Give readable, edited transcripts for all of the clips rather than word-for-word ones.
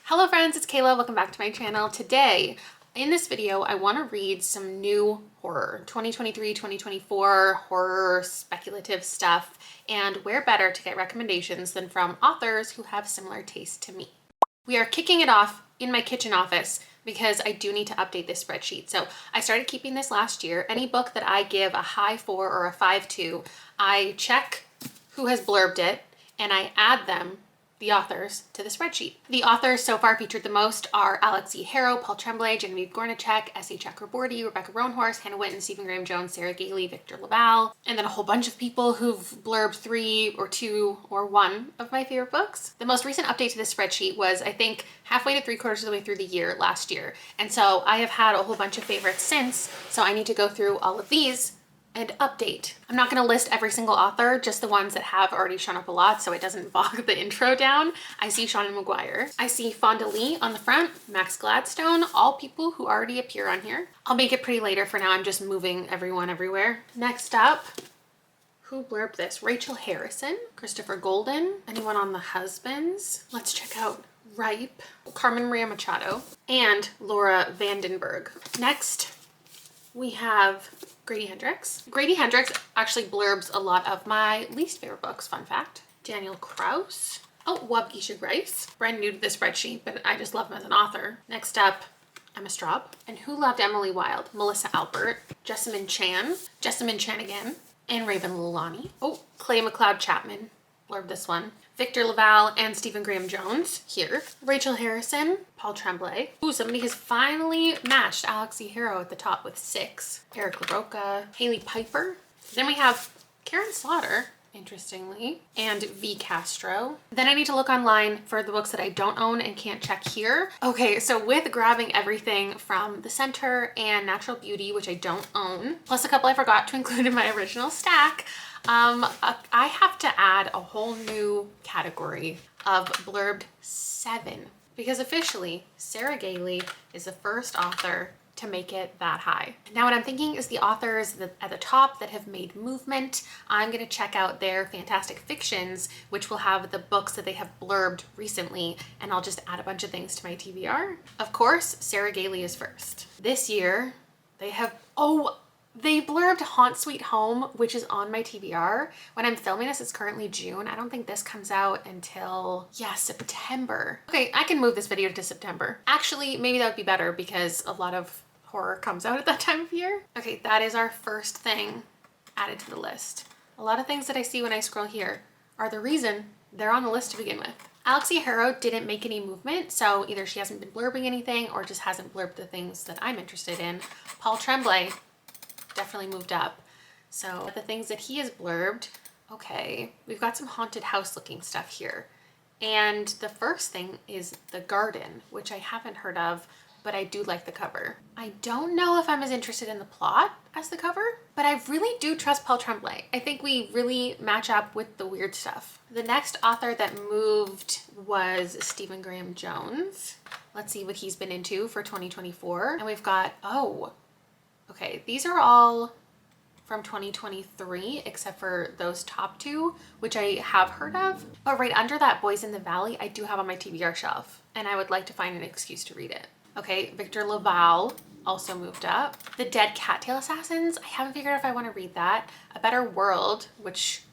Hello friends, it's Kayla. Welcome back to my channel. Today, in this video, I want to read some new horror, 2023, 2024 horror speculative stuff, and where better to get recommendations than from authors who have similar taste to me. We are kicking it off in my kitchen office because I do need to update this spreadsheet. So I started keeping this last year. Any book that I give a high 4 or a 5 to, I check who has blurbed it and I add them, the authors, to the spreadsheet. The authors so far featured the most are Alex E. Harrow, Paul Tremblay, Genevieve Gornichek, S.A. Chakraborty, Rebecca Roanhorse, Hannah Winton, Stephen Graham Jones, Sarah Gailey, Victor LaValle, and then a whole bunch of people who've blurbed 3 or 2 or 1 of my favorite books. The most recent update to this spreadsheet was, I think, halfway to 3/4 of the way through the year last year. And so I have had a whole bunch of favorites since, so I need to go through all of these and update. I'm not going to list every single author, just the ones that have already shown up a lot so it doesn't bog the intro down. I see Seanan McGuire. I see Fonda Lee on the front, Max Gladstone, all people who already appear on here. I'll make it pretty later. For now, I'm just moving everyone everywhere. Next up, who blurbed this? Rachel Harrison, Christopher Golden, anyone on the husbands? Let's check out Ripe, Carmen Maria Machado, and Laura Vandenberg. Next, we have Grady Hendrix. Grady Hendrix actually blurbs a lot of my least favorite books, fun fact. Daniel Kraus. Oh, Wub Isha Grice. Brand new to the spreadsheet, but I just love him as an author. Next up, Emma Straub. And Who Loved Emily Wilde? Melissa Albert. Jessamine Chan again. And Raven Lulani. Oh, Clay McLeod Chapman blurbed this one. Victor LaValle and Stephen Graham Jones here. Rachel Harrison, Paul Tremblay. Ooh, somebody has finally matched Alex E. Harrow at the top with 6. Eric LaRocca, Haley Piper. Then we have Karen Slaughter, interestingly, and V. Castro. Then I need to look online for the books that I don't own and can't check here. Okay, so with grabbing everything from The Center and Natural Beauty, which I don't own, plus a couple I forgot to include in my original stack, I have to add a whole new category of blurbed 7 because officially Sarah Gailey is the first author to make it that high. Now what I'm thinking is the authors at the top that have made movement, I'm going to check out their fantastic fictions, which will have the books that they have blurbed recently, and I'll just add a bunch of things to my TBR. Of course, Sarah Gailey is first. This year, they blurbed Haunt Sweet Home, which is on my TBR. When I'm filming this, it's currently June. I don't think this comes out until, September. Okay, I can move this video to September. Actually, maybe that would be better because a lot of horror comes out at that time of year. Okay, that is our first thing added to the list. A lot of things that I see when I scroll here are the reason they're on the list to begin with. Alex E. Harrow didn't make any movement, so either she hasn't been blurbing anything or just hasn't blurbed the things that I'm interested in. Paul Tremblay definitely moved up. So the things that he has blurbed, okay, we've got some haunted house looking stuff here. And the first thing is The Garden, which I haven't heard of, but I do like the cover. I don't know if I'm as interested in the plot as the cover, but I really do trust Paul Tremblay. I think we really match up with the weird stuff. The next author that moved was Stephen Graham Jones. Let's see what he's been into for 2024. And we've got, okay, these are all from 2023, except for those top 2, which I have heard of. But right under that, Boys in the Valley, I do have on my TBR shelf, and I would like to find an excuse to read it. Okay, Victor LaValle also moved up. The Dead Cattail Assassins, I haven't figured out if I want to read that. A Better World, which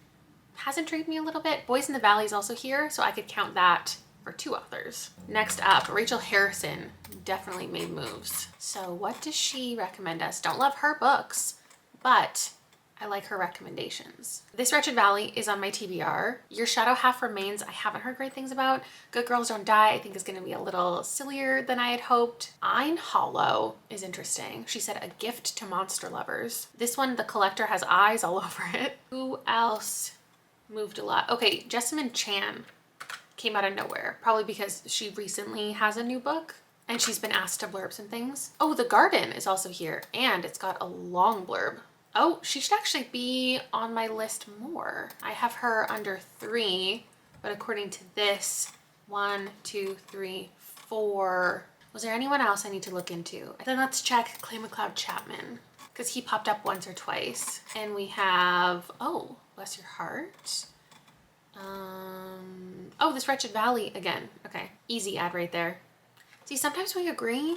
has intrigued me a little bit. Boys in the Valley is also here, so I could count that for 2 authors. Next up, Rachel Harrison definitely made moves. So what does she recommend us? Don't love her books, but I like her recommendations. This Wretched Valley is on my TBR. Your Shadow Half Remains, I haven't heard great things about. Good Girls Don't Die, I think is gonna be a little sillier than I had hoped. Eynhallow is interesting. She said, A Gift to Monster Lovers. This one, the collector has eyes all over it. Who else moved a lot? Okay, Jessamine Chan came out of nowhere, probably because she recently has a new book and she's been asked to blurb some things. Oh, The Garden is also here and it's got a long blurb. Oh, she should actually be on my list more. I have her under 3, but according to this, 1, 2, 3, 4. Was there anyone else I need to look into? Then let's check Clay McLeod Chapman because he popped up once or twice. And we have, oh, bless your heart. Oh, this Wretched Valley again. Okay, easy ad right there. See, sometimes we agree,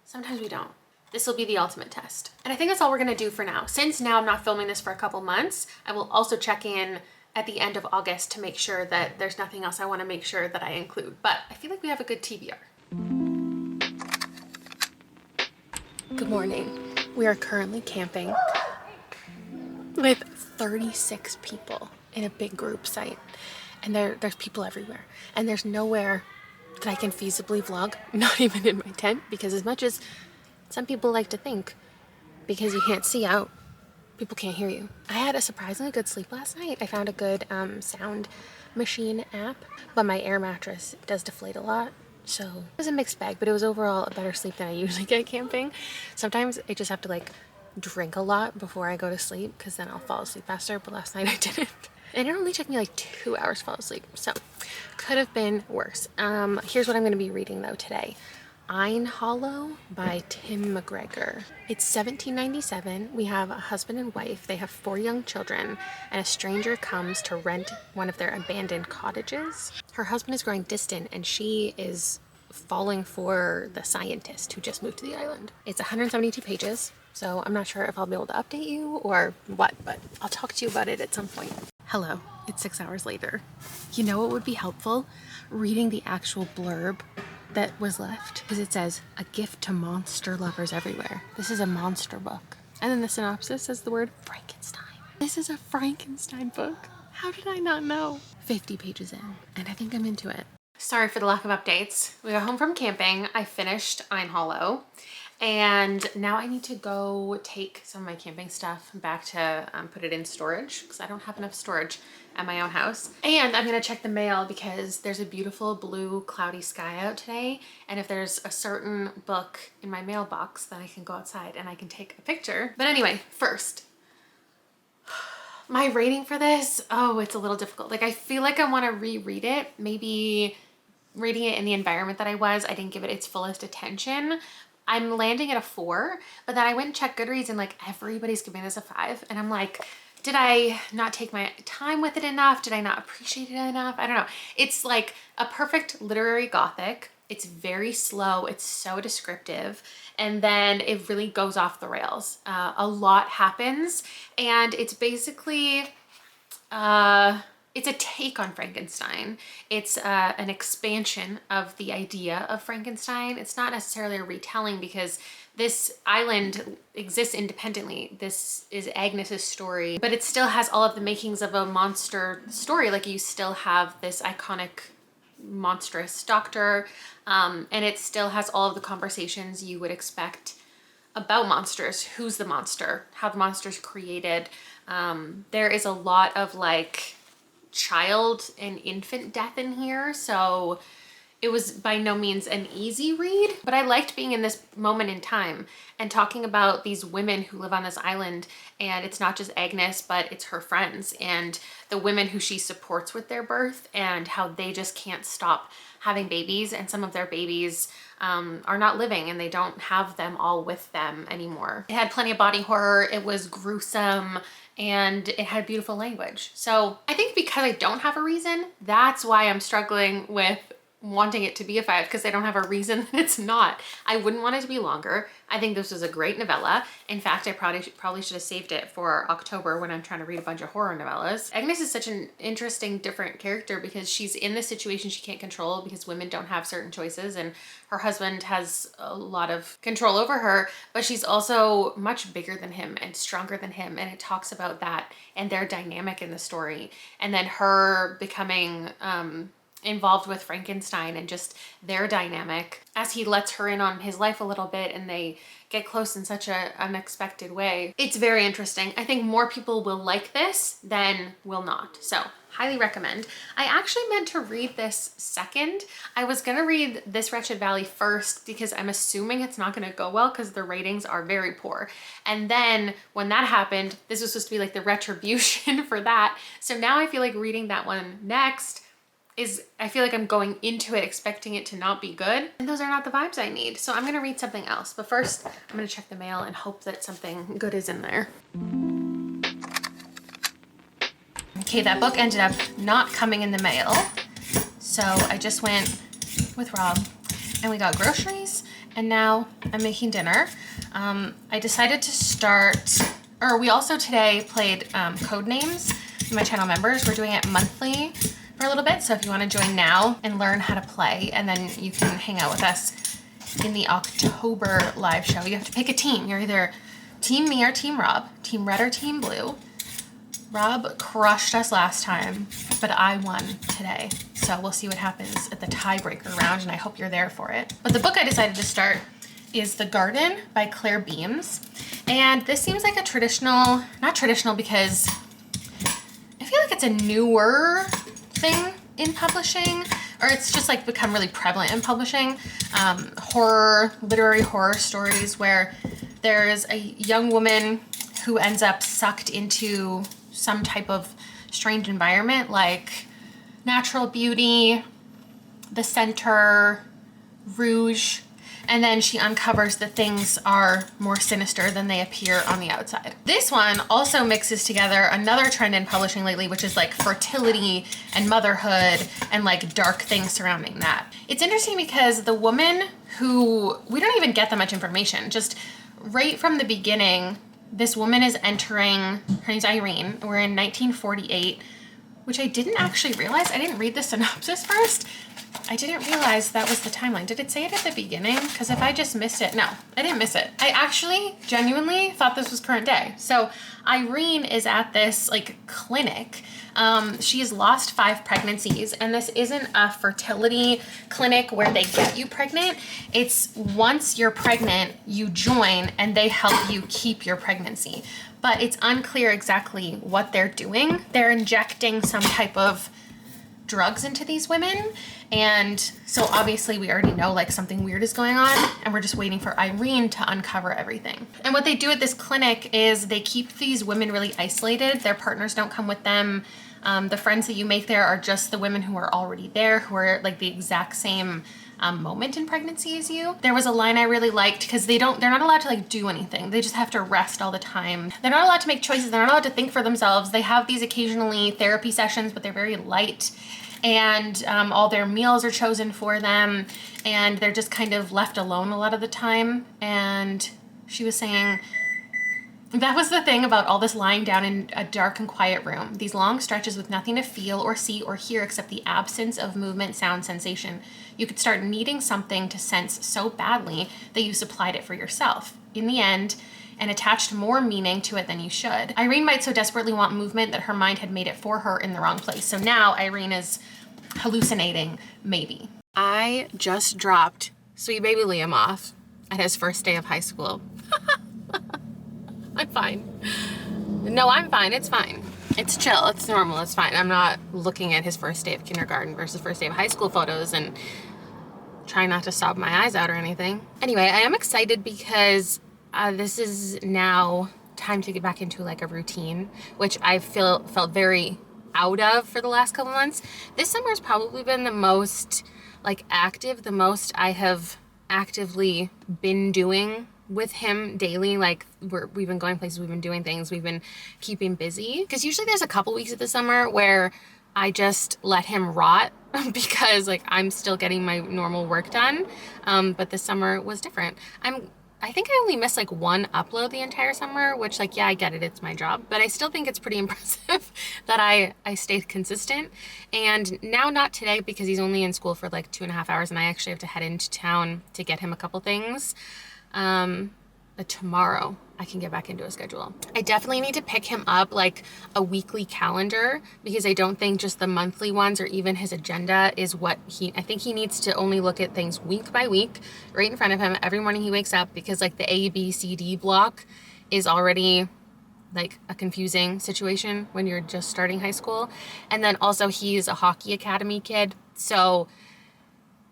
sometimes we don't. This will be the ultimate test. And I think that's all we're gonna do for now. Since now I'm not filming this for a couple months, I will also check in at the end of August to make sure that there's nothing else I wanna make sure that I include. But I feel like we have a good TBR. Good morning. We are currently camping with 36 people in a big group site. And there's people everywhere. And there's nowhere that I can feasibly vlog, not even in my tent, because as much as some people like to think, because you can't see out, people can't hear you. I had a surprisingly good sleep last night. I found a good sound machine app, but my air mattress does deflate a lot. So it was a mixed bag, but it was overall a better sleep than I usually get camping. Sometimes I just have to like drink a lot before I go to sleep because then I'll fall asleep faster, but last night I didn't. And it only took me like 2 hours to fall asleep, so could have been worse. Here's what I'm going to be reading though today. Eynhallow by Tim McGregor. It's 1797. We have a husband and wife. They have 4 young children, and a stranger comes to rent one of their abandoned cottages. Her husband is growing distant, and she is falling for the scientist who just moved to the island. It's 172 pages, so I'm not sure if I'll be able to update you or what, but I'll talk to you about it at some point. Hello, it's 6 hours later. You know what would be helpful? Reading the actual blurb that was left, because it says, a gift to monster lovers everywhere. This is a monster book. And then the synopsis says the word Frankenstein. This is a Frankenstein book. How did I not know? 50 pages in, and I think I'm into it. Sorry for the lack of updates. We got home from camping. I finished Eynhallow, and now I need to go take some of my camping stuff back to put it in storage because I don't have enough storage at my own house. And I'm gonna check the mail because there's a beautiful blue cloudy sky out today. And if there's a certain book in my mailbox, then I can go outside and I can take a picture. But anyway, first, my rating for this, oh, it's a little difficult. Like I feel like I wanna reread it. Maybe reading it in the environment that I didn't give it its fullest attention. I'm landing at a 4, but then I went and checked Goodreads and like everybody's giving this a 5. And I'm like, did I not take my time with it enough? Did I not appreciate it enough? I don't know. It's like a perfect literary gothic. It's very slow. It's so descriptive. And then it really goes off the rails. A lot happens. And it's basically, it's a take on Frankenstein. It's an expansion of the idea of Frankenstein. It's not necessarily a retelling because this island exists independently. This is Agnes's story, but it still has all of the makings of a monster story. Like you still have this iconic monstrous doctor, and it still has all of the conversations you would expect about monsters. Who's the monster? How the monster's created. There is a lot of like child and infant death in here, so it was by no means an easy read, but I liked being in this moment in time and talking about these women who live on this island, and it's not just Agnes, but it's her friends and the women who she supports with their birth and how they just can't stop having babies, and some of their babies are not living and they don't have them all with them anymore. It had plenty of body horror, it was gruesome, and it had beautiful language. So I think because I don't have a reason, that's why I'm struggling with wanting it to be a 5, because I don't have a reason that it's not. I wouldn't want it to be longer. I think this was a great novella. In fact, I probably should have saved it for October when I'm trying to read a bunch of horror novellas. Agnes is such an interesting, different character because she's in this situation she can't control because women don't have certain choices, and her husband has a lot of control over her, but she's also much bigger than him and stronger than him, and it talks about that and their dynamic in the story. And then her becoming involved with Frankenstein and just their dynamic as he lets her in on his life a little bit and they get close in such an unexpected way. It's very interesting. I think more people will like this than will not. So highly recommend. I actually meant to read this second. I was gonna read this Wretched Valley first because I'm assuming it's not gonna go well because the ratings are very poor. And then when that happened, this was supposed to be like the retribution for that. So now I feel like reading that one next I feel like I'm going into it expecting it to not be good, and those are not the vibes I need. So I'm gonna read something else, but first I'm gonna check the mail and hope that something good is in there. Okay, that book ended up not coming in the mail. So I just went with Rob and we got groceries, and now I'm making dinner. I decided to start, or we also today played code names. My channel members, we're doing it monthly for a little bit. So if you want to join now and learn how to play, and then you can hang out with us in the October live show. You have to pick a team. You're either team me or team Rob, team red or team blue. Rob crushed us last time, but I won today. So we'll see what happens at the tiebreaker round, and I hope you're there for it. But the book I decided to start is The Garden by Claire Beams. And this seems like a traditional, not traditional because I feel like it's a newer thing in publishing, or it's just like become really prevalent in publishing. Horror, literary horror stories where there's a young woman who ends up sucked into some type of strange environment like Natural Beauty, The Center, Rouge, and then she uncovers that things are more sinister than they appear on the outside. This one also mixes together another trend in publishing lately, which is like fertility and motherhood and like dark things surrounding that. It's interesting because the woman who, we don't even get that much information, just right from the beginning, this woman is entering, her name's Irene, we're in 1948, which I didn't actually realize. I didn't read the synopsis first. I didn't realize that was the timeline. Did it say it at the beginning? Because if I just missed it, no, I didn't miss it. I actually genuinely thought this was current day. So Irene is at this like clinic. She has lost 5 pregnancies, and this isn't a fertility clinic where they get you pregnant. It's once you're pregnant, you join and they help you keep your pregnancy. But it's unclear exactly what they're doing. They're injecting some type of drugs into these women. And so obviously we already know like something weird is going on, and we're just waiting for Irene to uncover everything. And what they do at this clinic is they keep these women really isolated. Their partners don't come with them. The friends that you make there are just the women who are already there, who are like the exact same moment in pregnancy as you. There was a line I really liked because they're not allowed to like do anything. They just have to rest all the time. They're not allowed to make choices. They're not allowed to think for themselves. They have these occasionally therapy sessions, but they're very light. And all their meals are chosen for them, and they're just kind of left alone a lot of the time. And she was saying, that was the thing about all this lying down in a dark and quiet room. These long stretches with nothing to feel or see or hear except the absence of movement, sound, sensation. You could start needing something to sense so badly that you supplied it for yourself. In the end, and attached more meaning to it than you should. Irene might so desperately want movement that her mind had made it for her in the wrong place. So now Irene is hallucinating, maybe. I just dropped sweet baby Liam off at his first day of high school. I'm fine. No, I'm fine. It's fine. It's chill. It's normal. It's fine. I'm not looking at his first day of kindergarten versus first day of high school photos and trying not to sob my eyes out or anything. Anyway, I am excited because this is now time to get back into like a routine, which I felt very out of for the last couple months. This summer has probably been the most like active, the most I have actively been doing with him daily. Like we've been going places, we've been doing things, we've been keeping busy. Because usually there's a couple weeks of the summer where I just let him rot because like I'm still getting my normal work done. But this summer was different. I think I only missed like 1 upload the entire summer, which like, yeah, I get it. It's my job, but I still think it's pretty impressive that I stayed consistent. And now not today because he's only in school for like 2.5 hours and I actually have to head into town to get him a couple things. But tomorrow I can get back into a schedule. I definitely need to pick him up like a weekly calendar because I don't think just the monthly ones or even his agenda is what I think he needs to only look at things week by week right in front of him every morning he wakes up, because like the A, B, C, D block is already like a confusing situation when you're just starting high school. And then also he's a hockey academy kid. So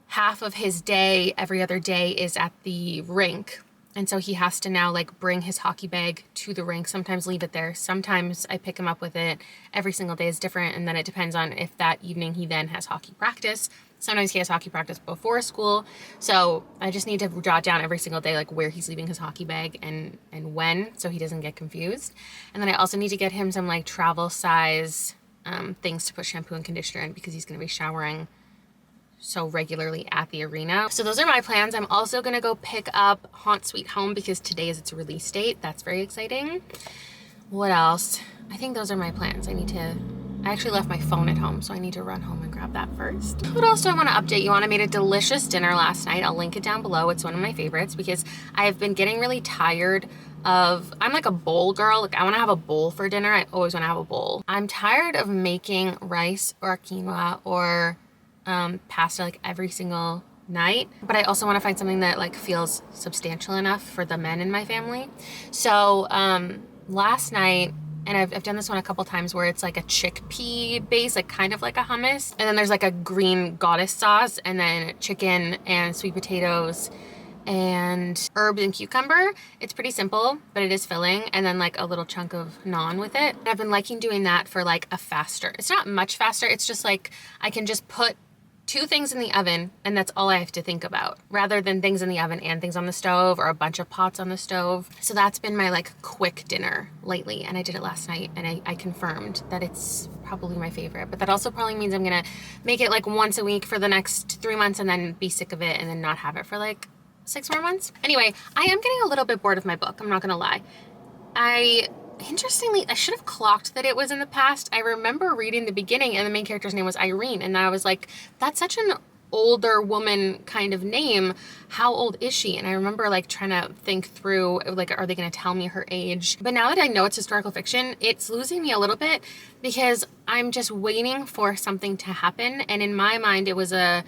half of his day, every other day, is at the rink. And so he has to now like bring his hockey bag to the rink, sometimes leave it there. Sometimes I pick him up with it. Every single day is different. And then it depends on if that evening he then has hockey practice. Sometimes he has hockey practice before school. So I just need to jot down every single day like where he's leaving his hockey bag and when, so he doesn't get confused. And then I also need to get him some like travel size things to put shampoo and conditioner in because he's going to be showering so regularly at the arena. So those are my plans. I'm also going to go pick up Haunt Sweet Home because today is its release date. That's very exciting. What else? I think those are my plans. I actually left my phone at home, so I need to run home and grab that first. What else do I want to update you on? I made a delicious dinner last night. I'll link it down below. It's one of my favorites because I've been getting really tired of, I'm like a bowl girl. Like I want to have a bowl for dinner. I always want to have a bowl. I'm tired of making rice or quinoa or pasta like every single night, but I also want to find something that like feels substantial enough for the men in my family. So last night, and I've done this one a couple times where it's like a chickpea base, like kind of like a hummus. And then there's like a green goddess sauce and then chicken and sweet potatoes and herbs and cucumber. It's pretty simple, but it is filling. And then like a little chunk of naan with it. And I've been liking doing that for like a faster. It's not much faster. It's just like I can just put 2 things in the oven and that's all I have to think about rather than things in the oven and things on the stove or a bunch of pots on the stove. So that's been my like quick dinner lately, and I did it last night and I confirmed that it's probably my favorite, but that also probably means I'm gonna make it like once a week for the next 3 months and then be sick of it and then not have it for like 6 more months. Anyway, I am getting a little bit bored of my book, I'm not gonna lie. Interestingly, I should have clocked that it was in the past. I remember reading the beginning and the main character's name was Irene, and I was like, that's such an older woman kind of name. How old is she? And I remember like trying to think through, like, are they going to tell me her age? But now that I know it's historical fiction, it's losing me a little bit because I'm just waiting for something to happen. And in my mind, it was a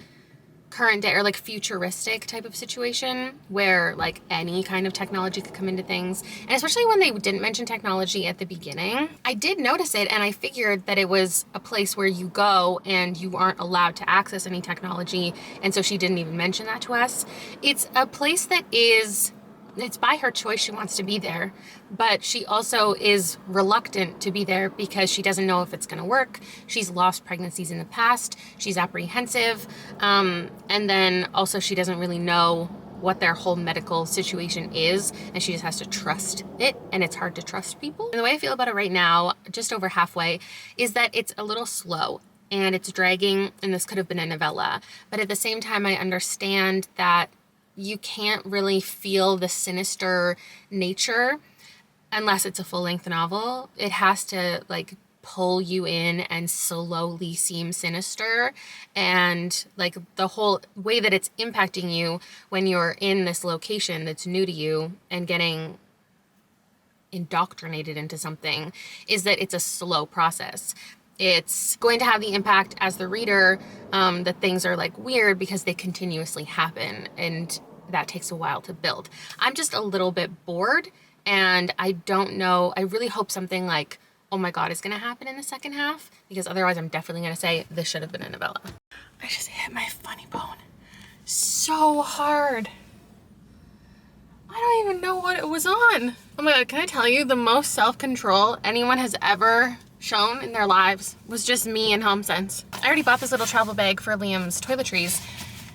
current day or like futuristic type of situation where like any kind of technology could come into things. And especially when they didn't mention technology at the beginning, I did notice it and I figured that it was a place where you go and you aren't allowed to access any technology. And so she didn't even mention that to us. It's a place that it's by her choice she wants to be there, but she also is reluctant to be there because she doesn't know if it's going to work. She's lost pregnancies in the past. She's apprehensive. And then also she doesn't really know what their whole medical situation is, and she just has to trust it, and it's hard to trust people. And the way I feel about it right now, just over halfway, is that it's a little slow and it's dragging, and this could have been a novella. But at the same time, I understand that you can't really feel the sinister nature unless it's a full-length novel. It has to like pull you in and slowly seem sinister, and like the whole way that it's impacting you when you're in this location that's new to you and getting indoctrinated into something is that it's a slow process. It's going to have the impact as the reader that things are like weird because they continuously happen, and that takes a while to build. I'm just a little bit bored, and I don't know. I really hope something like, oh my God, is going to happen in the second half, because otherwise I'm definitely going to say this should have been a novella. I just hit my funny bone so hard. I don't even know what it was on. Oh my God, can I tell you, the most self-control anyone has ever shown in their lives was just me and HomeSense. I already bought this little travel bag for Liam's toiletries,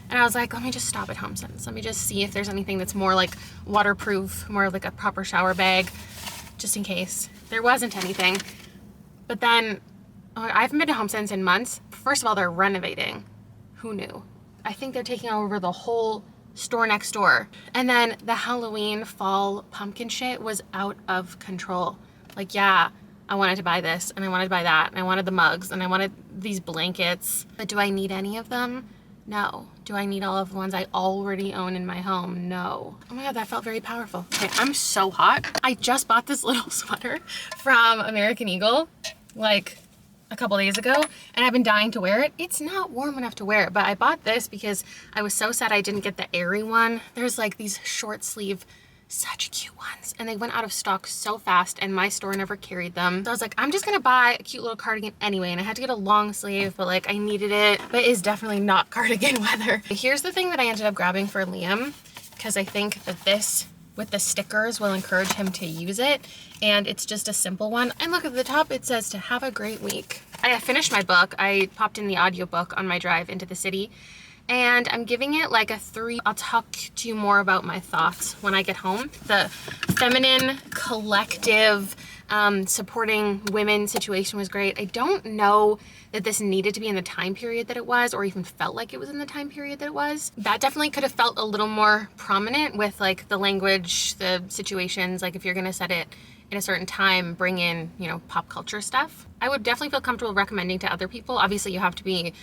and I was like, let me just stop at HomeSense. Let me just see if there's anything that's more like waterproof, more like a proper shower bag, just in case. There wasn't anything. But then, I haven't been to HomeSense in months. First of all, they're renovating. Who knew? I think they're taking over the whole store next door. And then the Halloween fall pumpkin shit was out of control. Like, yeah, I wanted to buy this, and I wanted to buy that, and I wanted the mugs, and I wanted these blankets. But do I need any of them? No. Do I need all of the ones I already own in my home? No. Oh my God, that felt very powerful. Okay, I'm so hot. I just bought this little sweater from American Eagle like a couple days ago, and I've been dying to wear it. It's not warm enough to wear it, but I bought this because I was so sad I didn't get the airy one. There's like these short sleeve, such cute ones, and they went out of stock so fast, and my store never carried them. So I was like, I'm just gonna buy a cute little cardigan anyway, and I had to get a long sleeve, but like I needed it, but it's definitely not cardigan weather. Here's the thing that I ended up grabbing for Liam, because I think that this with the stickers will encourage him to use it, and it's just a simple one. And look at the top, it says to have a great week. I finished my book. I popped in the audiobook on my drive into the city, and I'm giving it like a 3. I'll talk to you more about my thoughts when I get home. The feminine collective supporting women situation was great. I don't know that this needed to be in the time period that it was, or even felt like it was in the time period that it was. That definitely could have felt a little more prominent with like the language, the situations, like if you're gonna set it in a certain time, bring in, you know, pop culture stuff. I would definitely feel comfortable recommending to other people. Obviously you have to be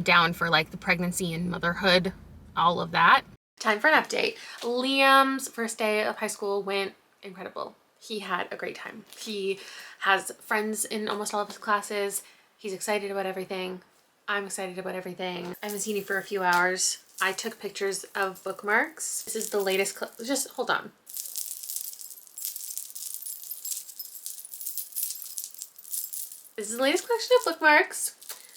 down for like the pregnancy and motherhood, all of that. Time for an update. Liam's first day of high school went incredible. He had a great time. He has friends in almost all of his classes. He's excited about everything. I'm excited about everything. I haven't seen you for a few hours. I took pictures of bookmarks. This is the latest just hold on. This is the latest collection of bookmarks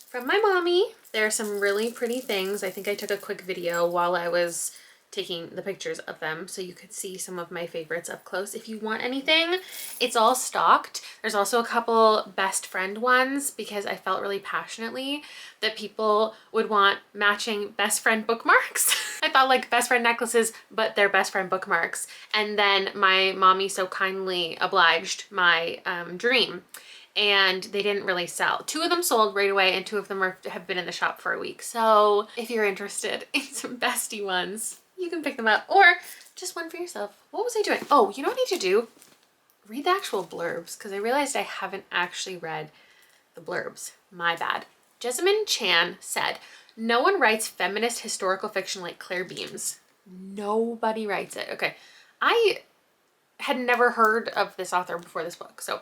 from my mommy. There are some really pretty things. I think I took a quick video while I was taking the pictures of them so you could see some of my favorites up close. If you want anything, it's all stocked. There's also a couple best friend ones because I felt really passionately that people would want matching best friend bookmarks. I thought like best friend necklaces, but they're best friend bookmarks. And then my mommy so kindly obliged my dream, and they didn't really sell. 2 of them sold right away and 2 of them have been in the shop for a week. So if you're interested in some bestie ones, you can pick them up, or just one for yourself. What was I doing? Oh, you know what I need to do? Read the actual blurbs, because I realized I haven't actually read the blurbs. My bad. Jessamine Chan said, "No one writes feminist historical fiction like Claire Beams." Nobody writes it. Okay. I had never heard of this author before this book. So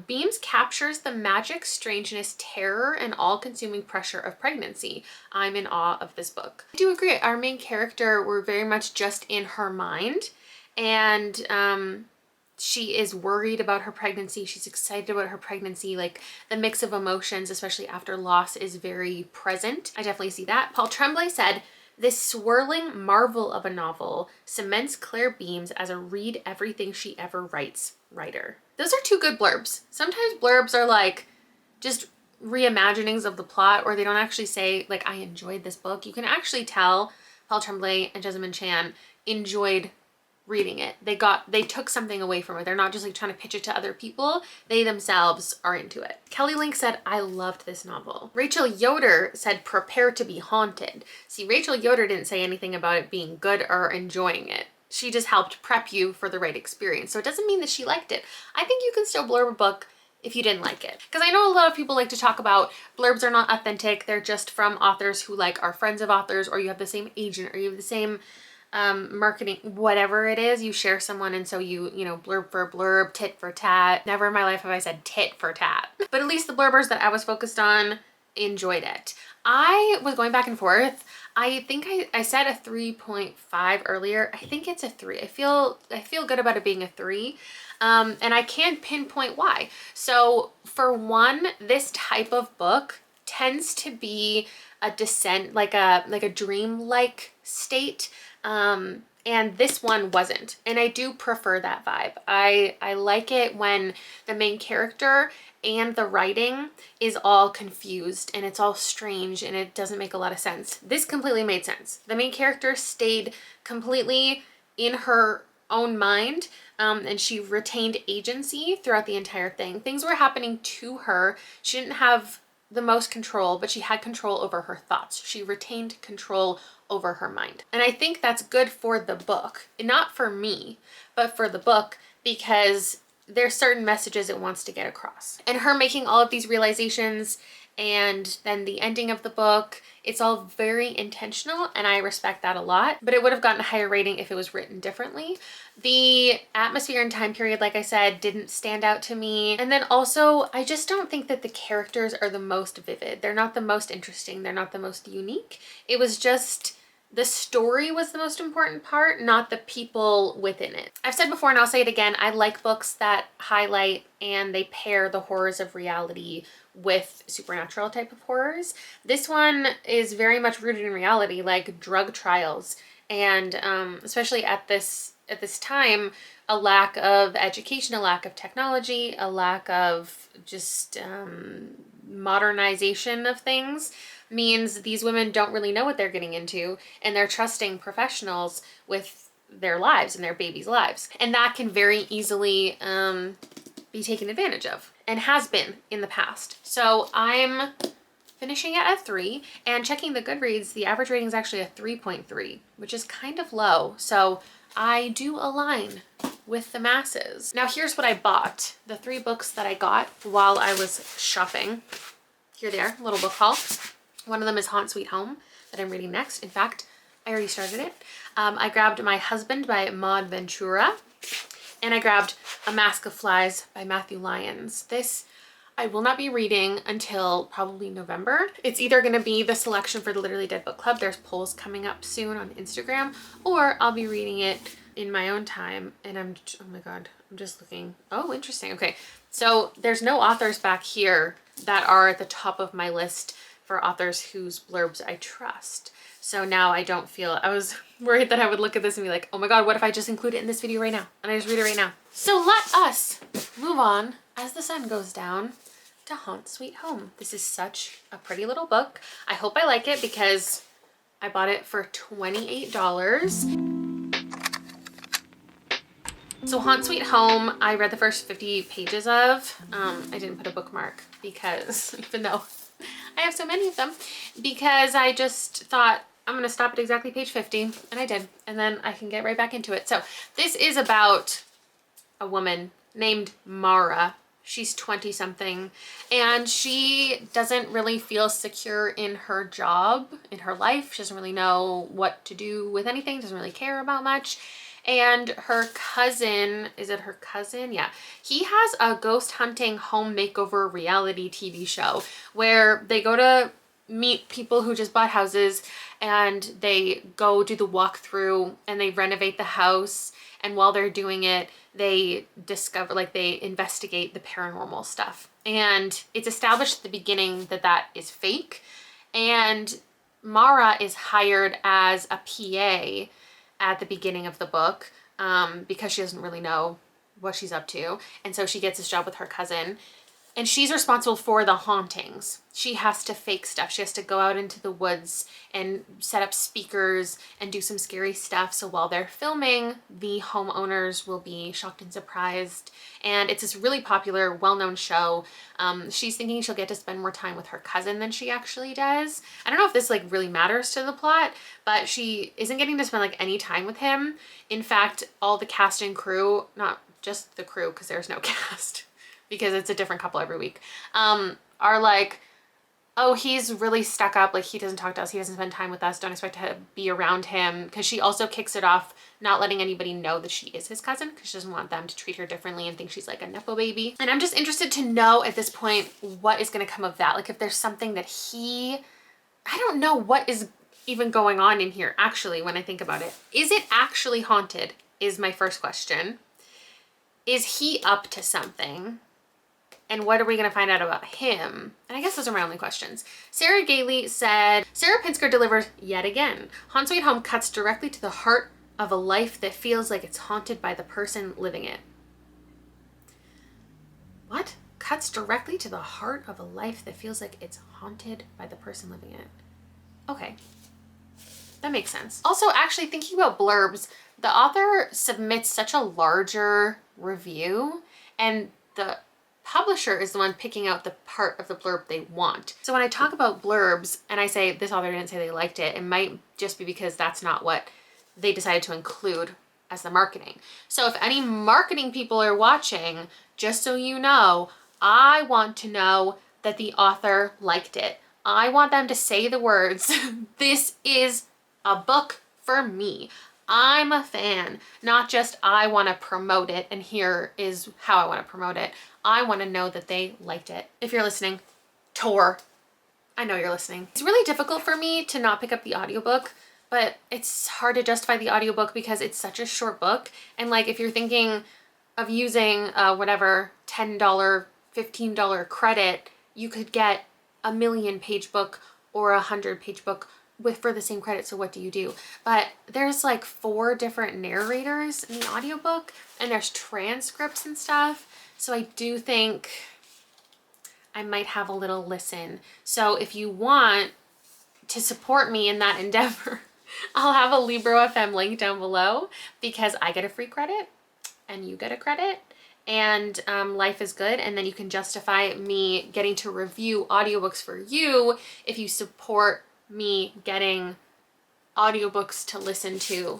Beams captures the magic, strangeness, terror, and all-consuming pressure of pregnancy. I'm in awe of this book. I do agree. Our main character, we're very much just in her mind, and she is worried about her pregnancy. She's excited about her pregnancy. Like the mix of emotions, especially after loss, is very present. I definitely see that. Paul Tremblay said, "This swirling marvel of a novel cements Claire Beams as a read everything she ever writes writer." Those are 2 good blurbs. Sometimes blurbs are like just reimaginings of the plot, or they don't actually say like, I enjoyed this book. You can actually tell Paul Tremblay and Jessamine Chan enjoyed reading it. They took something away from it. They're not just like trying to pitch it to other people. They themselves are into it. Kelly Link said, "I loved this novel." Rachel Yoder said, "Prepare to be haunted." See, Rachel Yoder didn't say anything about it being good or enjoying it. She just helped prep you for the right experience. So it doesn't mean that she liked it. I think you can still blurb a book if you didn't like it. Because I know a lot of people like to talk about blurbs are not authentic. They're just from authors who like are friends of authors, or you have the same agent, or you have the same marketing, whatever it is, you share someone, and so you know, blurb for blurb, tit for tat. Never in my life have I said tit for tat. But at least the blurbers that I was focused on enjoyed it. I was going back and forth. I think I said a 3.5 earlier. I think it's a 3. I feel good about it being a 3. And I can't pinpoint why. So for one, this type of book tends to be a descent, like a dream-like state. And this one wasn't. And I do prefer that vibe. I like it when the main character and the writing is all confused and it's all strange and it doesn't make a lot of sense. This completely made sense. The main character stayed completely in her own mind, and she retained agency throughout the entire thing. Things were happening to her. She didn't have the most control, but she had control over her thoughts. She retained control over her mind. And I think that's good for the book. Not for me, but for the book, because there's certain messages it wants to get across. And her making all of these realizations and then the ending of the book, it's all very intentional, and I respect that a lot, but it would have gotten a higher rating if it was written differently. The atmosphere and time period, like I said, didn't stand out to me. And then also, I just don't think that the characters are the most vivid. They're not the most interesting. They're not the most unique. It was just, the story was the most important part, not the people within it. I've said before, and I'll say it again, I like books that highlight and they pair the horrors of reality with supernatural type of horrors. This one is very much rooted in reality, like drug trials, and especially at this time, a lack of education, a lack of technology, a lack of just modernization of things. means these women don't really know what they're getting into, and they're trusting professionals with their lives and their babies' lives. And that can very easily be taken advantage of, and has been in the past. So I'm finishing it at 3, and checking the Goodreads, the average rating is actually a 3.3, which is kind of low. So I do align with the masses. Now here's what I bought. The 3 books that I got while I was shopping. Here they are, little book haul. One of them is Haunt Sweet Home that I'm reading next. In fact, I already started it. I grabbed My Husband by Maud Ventura, and I grabbed A Mask of Flies by Matthew Lyons. This I will not be reading until probably November. It's either gonna be the selection for the Literally Dead Book Club. There's polls coming up soon on Instagram, or I'll be reading it in my own time. And oh my God, I'm just looking. Oh, interesting. Okay, so there's no authors back here that are at the top of my list for authors whose blurbs I trust. So now I don't feel, I was worried that I would look at this and be like, oh my God, what if I just include it in this video right now? And I just read it right now. So let us move on as the sun goes down to Haunt Sweet Home. This is such a pretty little book. I hope I like it because I bought it for $28. So Haunt Sweet Home, I read the first 50 pages of. I didn't put a bookmark because, even though I have so many of them, because I just thought I'm gonna stop at exactly page 50, and I did. And then I can get right back into it. So this is about a woman named Mara. She's 20 something, and she doesn't really feel secure in her job, in her life. She doesn't really know what to do with anything, doesn't really care about much. And her cousin, is it her cousin? Yeah. He has a ghost hunting home makeover reality TV show where they go to meet people who just bought houses, and they go do the walkthrough and they renovate the house. And while they're doing it, they discover, like, they investigate the paranormal stuff. And it's established at the beginning that that is fake. And Mara is hired as a PA at the beginning of the book because she doesn't really know what she's up to. And so she gets this job with her cousin, and she's responsible for the hauntings. She has to fake stuff. She has to go out into the woods and set up speakers and do some scary stuff. So while they're filming, the homeowners will be shocked and surprised. And it's this really popular, well-known show. She's thinking she'll get to spend more time with her cousin than she actually does. I don't know if this like really matters to the plot, but she isn't getting to spend like any time with him. In fact, all the cast and crew, not just the crew because there's no cast, because it's a different couple every week, are like, oh, he's really stuck up, like he doesn't talk to us, he doesn't spend time with us, don't expect to be around him. Because she also kicks it off not letting anybody know that she is his cousin, because she doesn't want them to treat her differently and think she's like a nepo baby. And I'm just interested to know at this point what is going to come of that. Like if there's something that I don't know what is even going on in here actually when I think about it. Is it actually haunted is my first question. Is he up to something? And what are we going to find out about him? And I guess those are my only questions. Sarah Gailey said, Sarah Pinsker delivers yet again. Haunt Sweet Home cuts directly to the heart of a life that feels like it's haunted by the person living it. What? Cuts directly to the heart of a life that feels like it's haunted by the person living it. Okay. That makes sense. Also, actually thinking about blurbs, the author submits such a larger review, and the publisher is the one picking out the part of the blurb they want. So when I talk about blurbs and I say this author didn't say they liked it might just be because that's not what they decided to include as the marketing. So if any marketing people are watching, just so you know, I want to know that the author liked it. I want them to say the words, this is a book for me. I'm a fan, not just I want to promote it and here is how I want to promote it. I want to know that they liked it. If you're listening, Tor, I know you're listening. It's really difficult for me to not pick up the audiobook, but it's hard to justify the audiobook because it's such a short book. And like if you're thinking of using whatever $10, $15 credit, you could get a 1,000,000-page book or a 100-page book for the same credit. So what do you do? But there's like 4 different narrators in the audiobook, and there's transcripts and stuff. So I do think I might have a little listen. So if you want to support me in that endeavor, I'll have a Libro FM link down below because I get a free credit and you get a credit, and life is good. And then you can justify me getting to review audiobooks for you if you support me getting audiobooks to listen to.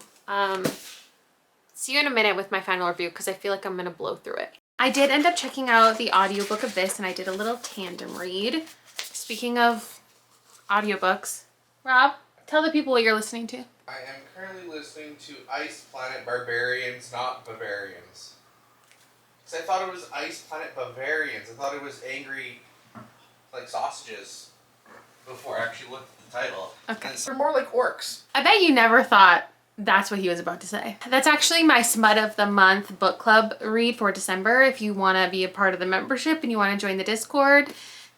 See you in a minute with my final review because I feel like I'm gonna blow through it. I did end up checking out the audiobook of this, and I did a little tandem read. Speaking of audiobooks, Rob, tell the people what you're listening to. I am currently listening to Ice Planet Barbarians, not Bavarians. Because I thought it was Ice Planet Bavarians. I thought it was angry, like sausages, before I actually looked at the title. Okay. And they're more like orcs. I bet you never thought that's what he was about to say. That's actually my Smut of the Month book club read for December. If you want to be a part of the membership and you want to join the Discord,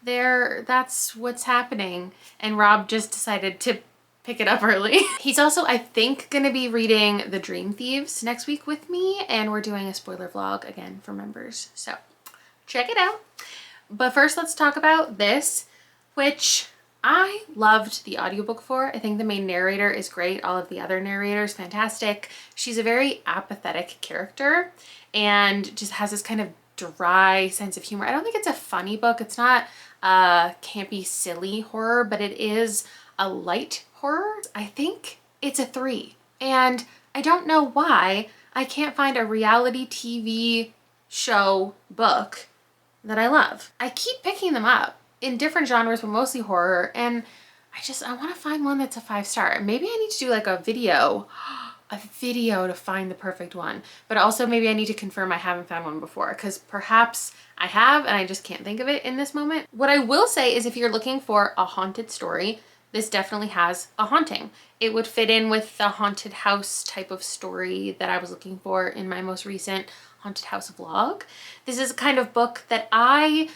that's what's happening. And Rob just decided to pick it up early. He's also, I think, gonna be reading The Dream Thieves next week with me, and we're doing a spoiler vlog again for members. So check it out. But first, let's talk about this, which I loved the audiobook for. I think the main narrator is great. All of the other narrators, fantastic. She's a very apathetic character and just has this kind of dry sense of humor. I don't think it's a funny book. It's not a campy, silly horror, but it is a light horror. I think it's a 3. And I don't know why I can't find a reality TV show book that I love. I keep picking them up in different genres, but mostly horror, and I want to find one that's a 5-star. Maybe I need to do like a video to find the perfect one, but also maybe I need to confirm I haven't found one before, because perhaps I have and I just can't think of it in this moment. What I will say is if you're looking for a haunted story, this definitely has a haunting. It would fit in with the haunted house type of story that I was looking for in my most recent haunted house vlog. This is a kind of book that I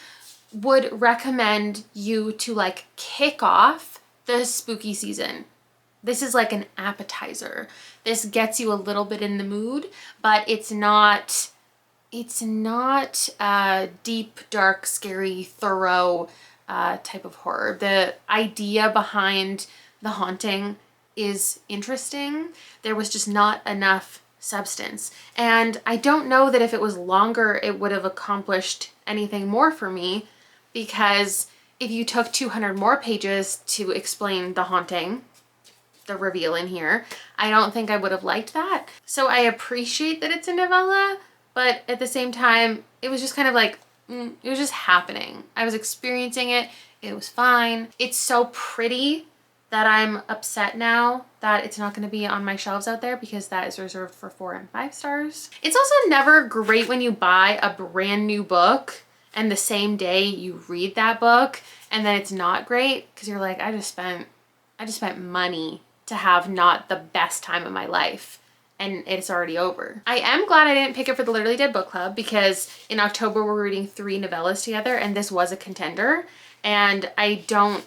would recommend you to like kick off the spooky season. This is like an appetizer. This gets you a little bit in the mood, but it's not deep, dark, scary, thorough type of horror. The idea behind the haunting is interesting. There was just not enough substance. And I don't know that if it was longer, it would have accomplished anything more for me, because if you took 200 more pages to explain the haunting, the reveal in here, I don't think I would have liked that. So I appreciate that it's a novella, but at the same time, it was just kind of like, it was just happening. I was experiencing it. It was fine. It's so pretty that I'm upset now that it's not going to be on my shelves out there, because that is reserved for 4 and 5 stars. It's also never great when you buy a brand new book and the same day you read that book and then it's not great, because you're like, I just spent money to have not the best time of my life, and it's already over. I am glad I didn't pick it for the Literally Dead book club, because in October we're reading 3 novellas together and this was a contender, and I don't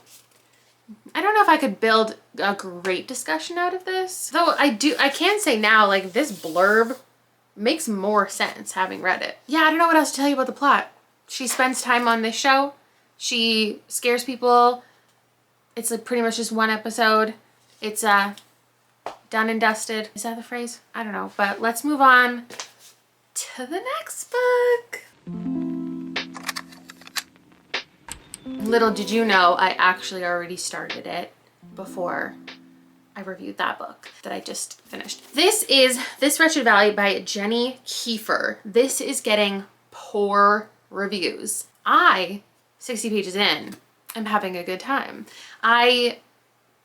know if I could build a great discussion out of this. Though I can say now, like, this blurb makes more sense having read it. Yeah, I don't know what else to tell you about the plot. She spends time on this show. She scares people. It's like pretty much just one episode. It's done and dusted. Is that the phrase? I don't know. But let's move on to the next book. Little did you know, I actually already started it before I reviewed that book that I just finished. This is This Wretched Valley by Jenny Kiefer. This is getting poor reviews. 60 pages in, I'm having a good time. I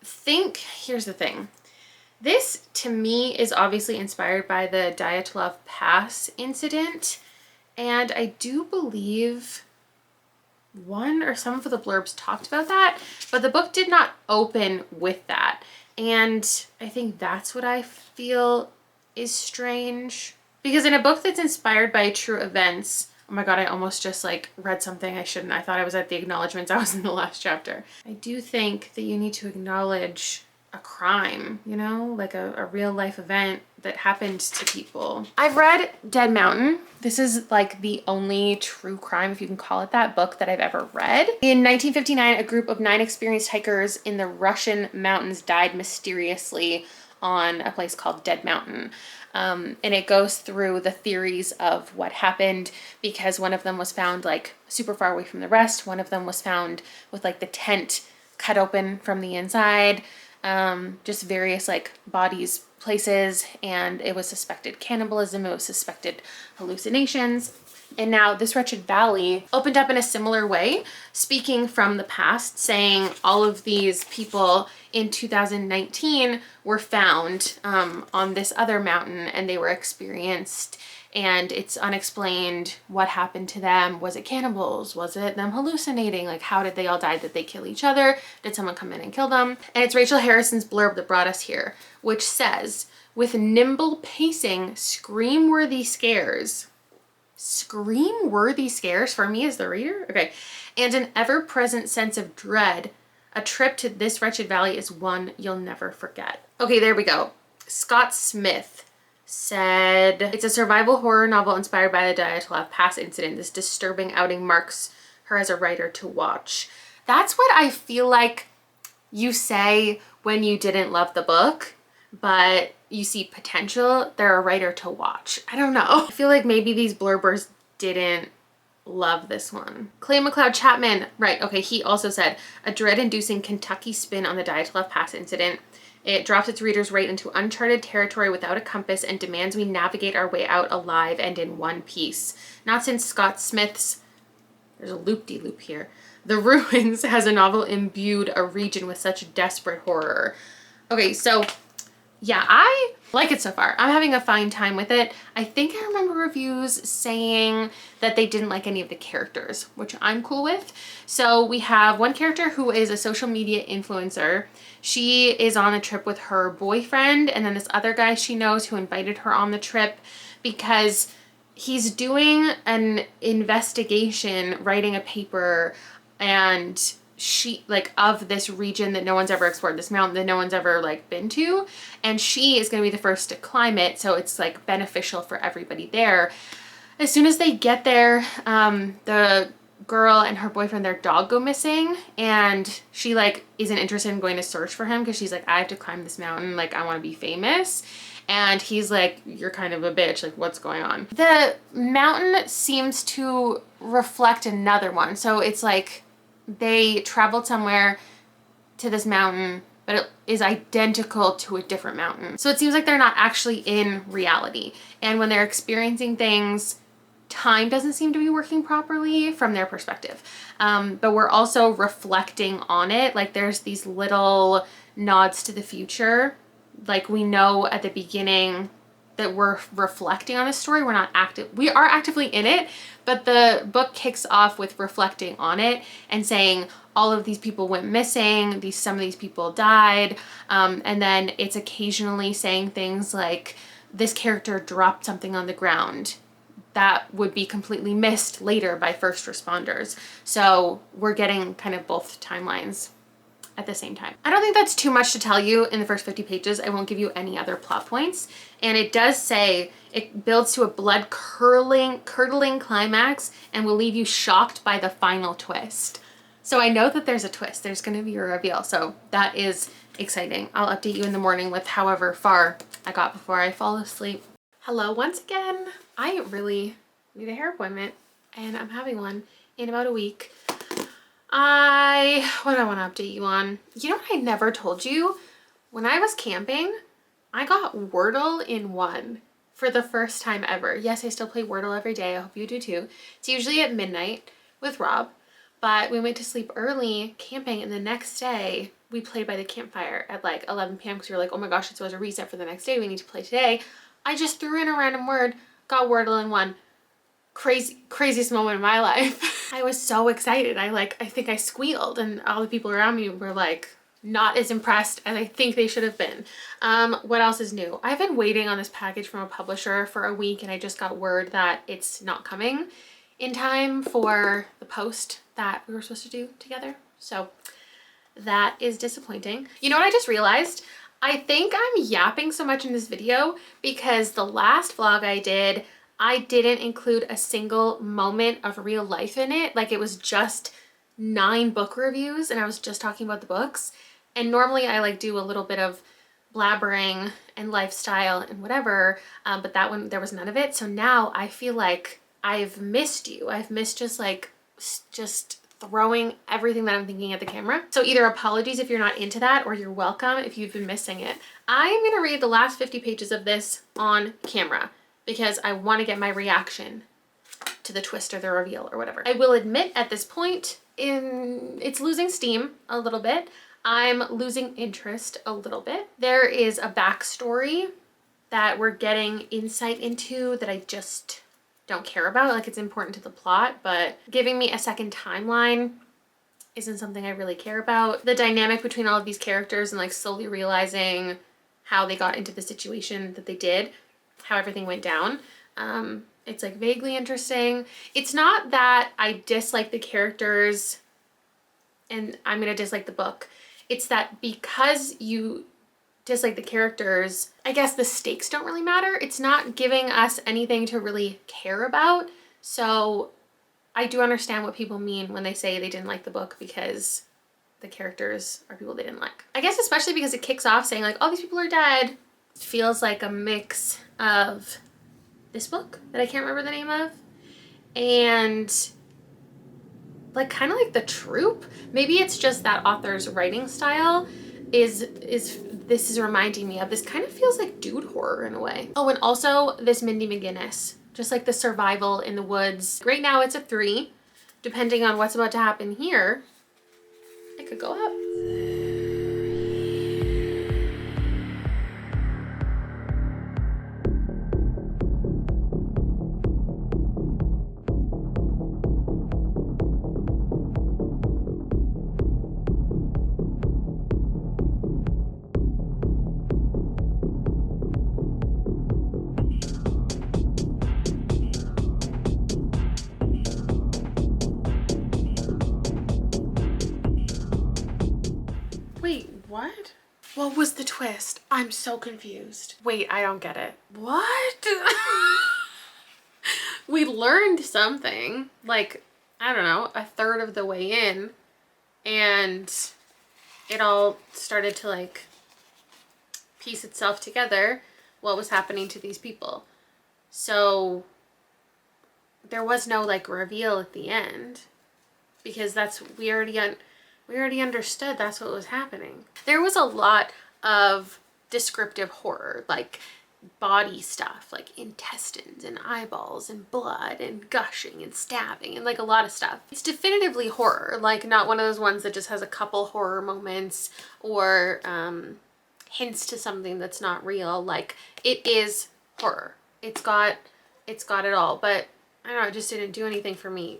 think, here's the thing. This, to me, is obviously inspired by the Dyatlov Pass incident, and I do believe one or some of the blurbs talked about that, but the book did not open with that. And I think that's what I feel is strange. Because in a book that's inspired by true events, oh my god, I almost just like read something I shouldn't. I thought I was at the acknowledgements. I was in the last chapter. I do think that you need to acknowledge a crime, you know, like a real life event that happened to people. I've read Dead Mountain. This is like the only true crime, if you can call it that, book that I've ever read. In 1959, a group of 9 experienced hikers in the Russian mountains died mysteriously on a place called Dead Mountain. And it goes through the theories of what happened, because one of them was found like super far away from the rest. One of them was found with like the tent cut open from the inside. Just various like bodies, places, and it was suspected cannibalism, it was suspected hallucinations. And now this Wretched Valley opened up in a similar way, speaking from the past, saying all of these people in 2019 were found on this other mountain, and they were experienced, and it's unexplained what happened to them. Was it cannibals? Was it them hallucinating? Like, how did they all die? Did they kill each other? Did someone come in and kill them? And it's Rachel Harrison's blurb that brought us here, which says, with nimble pacing, scream-worthy scares. Scream-worthy scares for me as the reader? Okay. And an ever-present sense of dread, a trip to this wretched valley is one you'll never forget. Okay, there we go. Scott Smith said, it's a survival horror novel inspired by the Dyatlov Pass incident. This disturbing outing marks her as a writer to watch. That's what I feel like you say when you didn't love the book, but you see potential. They're a writer to watch. I don't know. I feel like maybe these blurbers didn't love this one. Clay McLeod Chapman, right, okay, he also said, a dread-inducing Kentucky spin on the Dyatlov Pass incident. It drops its readers right into uncharted territory without a compass and demands we navigate our way out alive and in one piece. Not since Scott Smith's, there's a loop-de-loop here, The Ruins has a novel imbued a region with such desperate horror. Okay, so yeah, I like it so far. I'm having a fine time with it. I think I remember reviews saying that they didn't like any of the characters, which I'm cool with. So we have one character who is a social media influencer. She is on a trip with her boyfriend, and then this other guy she knows who invited her on the trip because he's doing an investigation, writing a paper, and she like of this region that no one's ever explored, this mountain that no one's ever like been to, and she is going to be the first to climb it, so it's like beneficial for everybody there. As soon as they get there, the girl and her boyfriend, their dog, go missing, and she like isn't interested in going to search for him because she's like, I have to climb this mountain, like I want to be famous. And he's like, you're kind of a bitch, like what's going on? The mountain seems to reflect another one, so it's like they traveled somewhere to this mountain, but it is identical to a different mountain. So it seems like they're not actually in reality. And when they're experiencing things, time doesn't seem to be working properly from their perspective. But we're also reflecting on it. Like there's these little nods to the future. Like we know at the beginning that we're reflecting on a story. We're not active. We are actively in it, but the book kicks off with reflecting on it and saying all of these people went missing. Some of these people died. And then it's occasionally saying things like this character dropped something on the ground that would be completely missed later by first responders. So we're getting kind of both timelines at the same time. I don't think that's too much to tell you in the first 50 pages. I won't give you any other plot points. And it does say it builds to a blood-curdling climax and will leave you shocked by the final twist. So I know that there's a twist. There's going to be a reveal. So that is exciting. I'll update you in the morning with however far I got before I fall asleep. Hello once again. I really need a hair appointment, and I'm having one in about a week. What do I want to update you on? You know what I never told you? When I was camping, I got Wordle in 1 for the first time ever. Yes, I still play Wordle every day. I hope you do too. It's usually at midnight with Rob, but we went to sleep early camping, and the next day we played by the campfire at like 11 p.m. because we were like, oh my gosh, it's supposed to reset for the next day. We need to play today. I just threw in a random word, got Wordle in 1. Craziest moment of my life. I was so excited. I think I squealed, and all the people around me were like not as impressed as I think they should have been. What else is new? I've been waiting on this package from a publisher for a week, and I just got word that it's not coming in time for the post that we were supposed to do together. So That is disappointing. You know what I just realized? I think I'm yapping so much in this video because the last vlog I did, I didn't include a single moment of real life in it. Like, it was just 9 book reviews and I was just talking about the books. And normally I like do a little bit of blabbering and lifestyle and whatever, but that one, there was none of it. So now I feel like I've missed you. I've missed just throwing everything that I'm thinking at the camera. So either apologies if you're not into that, or you're welcome if you've been missing it. I am gonna read the last 50 pages of this on camera because I wanna get my reaction to the twist or the reveal or whatever. I will admit at this point, it's losing steam a little bit. I'm losing interest a little bit. There is a backstory that we're getting insight into that I just don't care about. Like, it's important to the plot, but giving me a second timeline isn't something I really care about. The dynamic between all of these characters and like slowly realizing how they got into the situation that they did, how everything went down. It's like vaguely interesting. It's not that I dislike the characters and I'm gonna dislike the book. It's that because you dislike the characters, I guess the stakes don't really matter. It's not giving us anything to really care about. So I do understand what people mean when they say they didn't like the book because the characters are people they didn't like. I guess especially because it kicks off saying like, all these people are dead. It feels like a mix of this book that I can't remember the name of and like kind of like The Troop. Maybe it's just that author's writing style is reminding me of. This kind of feels like dude horror in a way. Oh, and also this Mindy McGinnis, just like the survival in the woods. Right now it's a 3. Depending on what's about to happen here, it could go up. Wait, what? What was the twist? I'm so confused. Wait, I don't get it. What? We learned something, like, I don't know, a third of the way in, and it all started to like piece itself together, what was happening to these people. So there was no like reveal at the end because we already understood that's what was happening. There was a lot of descriptive horror, like body stuff, like intestines and eyeballs and blood and gushing and stabbing and like a lot of stuff. It's definitively horror, like not one of those ones that just has a couple horror moments or hints to something that's not real. Like, it is horror. It's got it all, but I don't know, it just didn't do anything for me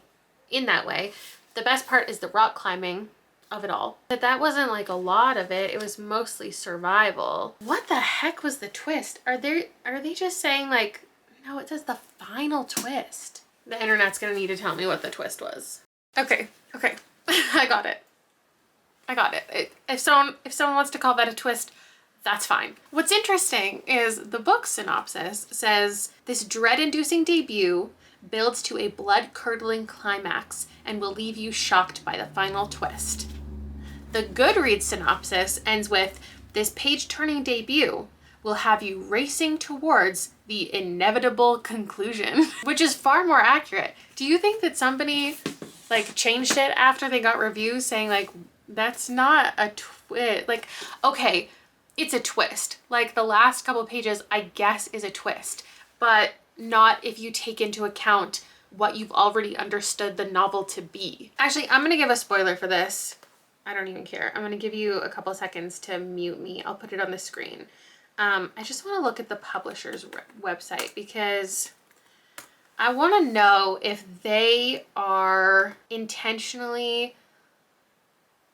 in that way. The best part is the rock climbing of it all, but that wasn't like a lot of it. It was mostly survival. What the heck was the twist? Are they just saying like, no, it says the final twist. The internet's gonna need to tell me what the twist was. Okay. I got it. If someone wants to call that a twist, that's fine. What's interesting is the book synopsis says this dread-inducing debut builds to a blood-curdling climax and will leave you shocked by the final twist. The Goodreads synopsis ends with, this page-turning debut will have you racing towards the inevitable conclusion, which is far more accurate. Do you think that somebody like changed it after they got reviews saying like, that's not a twist? Like, okay, it's a twist. Like, the last couple pages, I guess, is a twist, but not if you take into account what you've already understood the novel to be. Actually, I'm gonna give a spoiler for this. I don't even care. I'm gonna give you a couple seconds to mute me. I'll put it on the screen. I just want to look at the publisher's website because I want to know if they are intentionally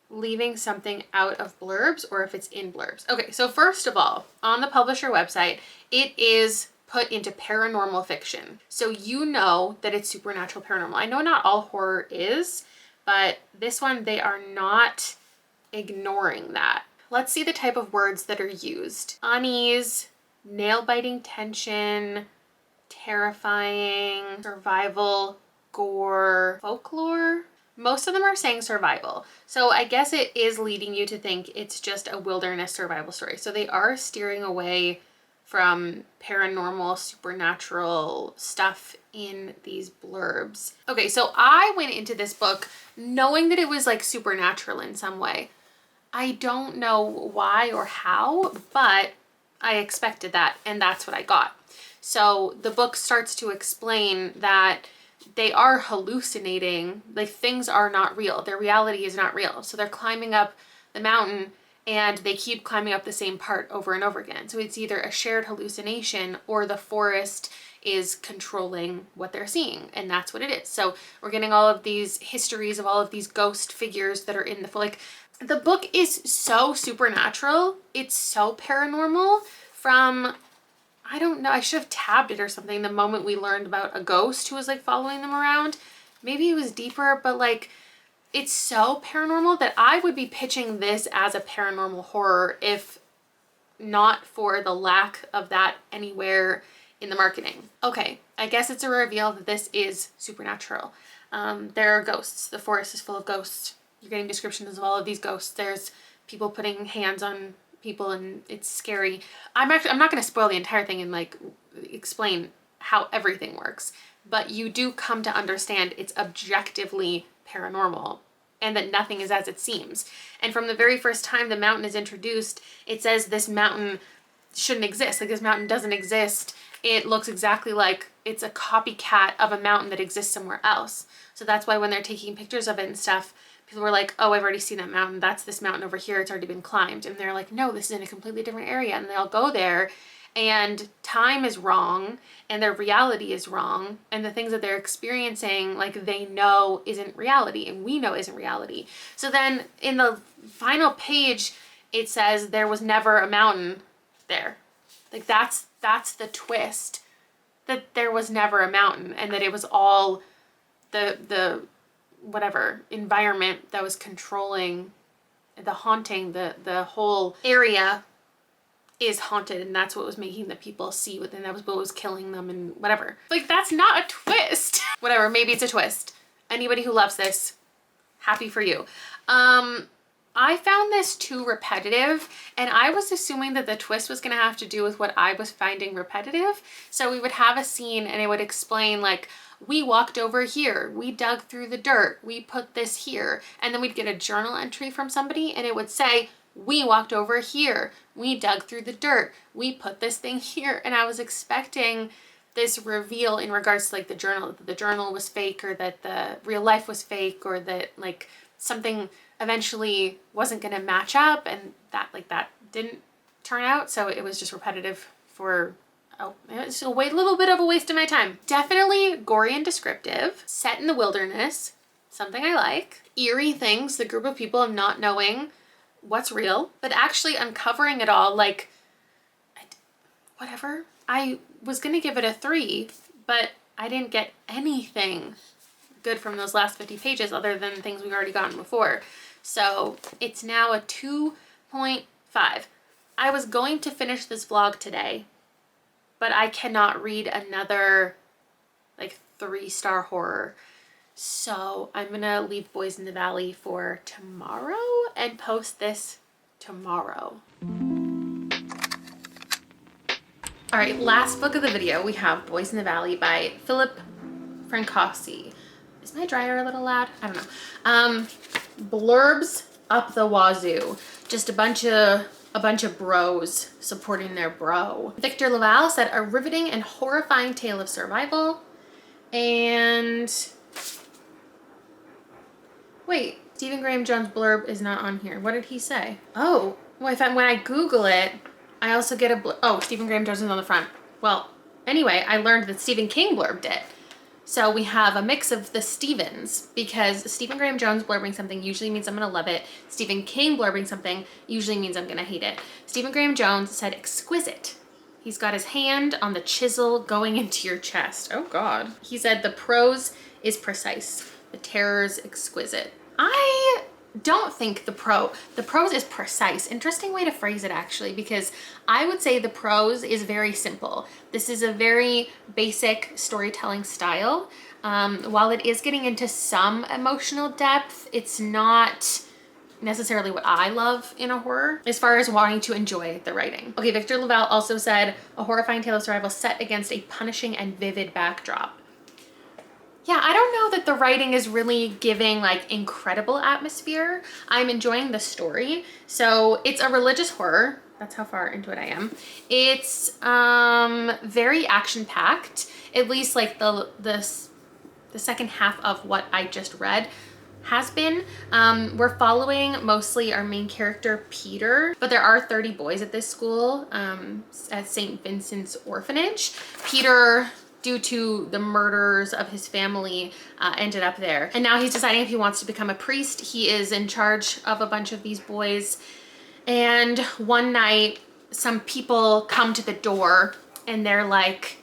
leaving something out of blurbs or if it's in blurbs. Okay, so first of all, on the publisher website, it is put into paranormal fiction. So you know that it's supernatural paranormal. I know not all horror is, but this one, they are not ignoring that. Let's see the type of words that are used. Unease, nail-biting tension, terrifying, survival, gore, folklore. Most of them are saying survival. So I guess it is leading you to think it's just a wilderness survival story. So they are steering away from paranormal, supernatural stuff in these blurbs. Okay, so I went into this book knowing that it was like supernatural in some way. I don't know why or how, but I expected that, and that's what I got. So the book starts to explain that they are hallucinating, like things are not real. Their reality is not real. So they're climbing up the mountain and they keep climbing up the same part over and over again. So it's either a shared hallucination or the forest is controlling what they're seeing, and that's what it is. So we're getting all of these histories of all of these ghost figures that are in the book is so supernatural. It's so paranormal from, I don't know, I should have tabbed it or something the moment we learned about a ghost who was like following them around. Maybe it was deeper, but like it's so paranormal that I would be pitching this as a paranormal horror if not for the lack of that anywhere in the marketing. Okay, I guess it's a reveal that this is supernatural. There are ghosts. The forest is full of ghosts. You're getting descriptions of all of these ghosts. There's people putting hands on people and it's scary. I'm not going to spoil the entire thing and like explain how everything works, but you do come to understand it's objectively paranormal and that nothing is as it seems. And from the very first time the mountain is introduced, it says this mountain shouldn't exist. Like this mountain doesn't exist. It looks exactly like it's a copycat of a mountain that exists somewhere else. So that's why when they're taking pictures of it and stuff, people were like, oh, I've already seen that mountain. That's this mountain over here. It's already been climbed. And they're like, no, this is in a completely different area. And they'll go there and time is wrong and their reality is wrong. And the things that they're experiencing, like they know isn't reality and we know isn't reality. So then in the final page, it says there was never a mountain there. Like that's the twist, that there was never a mountain and that it was all the whatever environment that was controlling the haunting, the whole area is haunted and that's what was making the people see what, and that was what was killing them and whatever. Like that's not a twist. Whatever, maybe it's a twist. Anybody who loves this, happy for you. I found this too repetitive and I was assuming that the twist was gonna have to do with what I was finding repetitive. So we would have a scene and it would explain like, we walked over here, we dug through the dirt, we put this here, and then we'd get a journal entry from somebody and it would say, we walked over here, we dug through the dirt, we put this thing here. And I was expecting this reveal in regards to like the journal, that the journal was fake or that the real life was fake or that like something eventually wasn't gonna match up, and that didn't turn out. So it was just repetitive for, oh, it's a little bit of a waste of my time. Definitely gory and descriptive, set in the wilderness, something I like. Eerie things, the group of people not knowing what's real, but actually uncovering it all, like, whatever. I was gonna give it a 3, but I didn't get anything good from those last 50 pages other than things we've already gotten before. So it's now a 2.5. I was going to finish this vlog today, but I cannot read another like 3-star horror. So I'm gonna leave Boys in the Valley for tomorrow and post this tomorrow. All right, last book of the video, we have Boys in the Valley by Philip Francossi. Is my dryer a little loud? I don't know. Blurbs up the wazoo. Just a bunch of bros supporting their bro. Victor Laval said a riveting and horrifying tale of survival. And wait, Stephen Graham Jones' blurb is not on here. What did he say? Oh, well, when I Google it, I also get oh, Stephen Graham Jones is on the front. Well, anyway, I learned that Stephen King blurbed it. So we have a mix of the Stephens, because Stephen Graham Jones blurbing something usually means I'm gonna love it. Stephen King blurbing something usually means I'm gonna hate it. Stephen Graham Jones said exquisite. He's got his hand on the chisel going into your chest. Oh God. He said the prose is precise, the terror's exquisite. I don't think the prose is precise. Interesting way to phrase it actually, because I would say the prose is very simple. This is a very basic storytelling style. While it is getting into some emotional depth, it's not necessarily what I love in a horror as far as wanting to enjoy the writing. Okay, Victor Lavelle also said, a horrifying tale of survival set against a punishing and vivid backdrop. Yeah, I don't know that the writing is really giving like incredible atmosphere. I'm enjoying the story. So it's a religious horror. That's how far into it I am. It's very action-packed. At least like the second half of what I just read has been. We're following mostly our main character, Peter, but there are 30 boys at this school at St. Vincent's Orphanage. Peter, due to the murders of his family, ended up there. And now he's deciding if he wants to become a priest. He is in charge of a bunch of these boys. And one night, some people come to the door and they're like,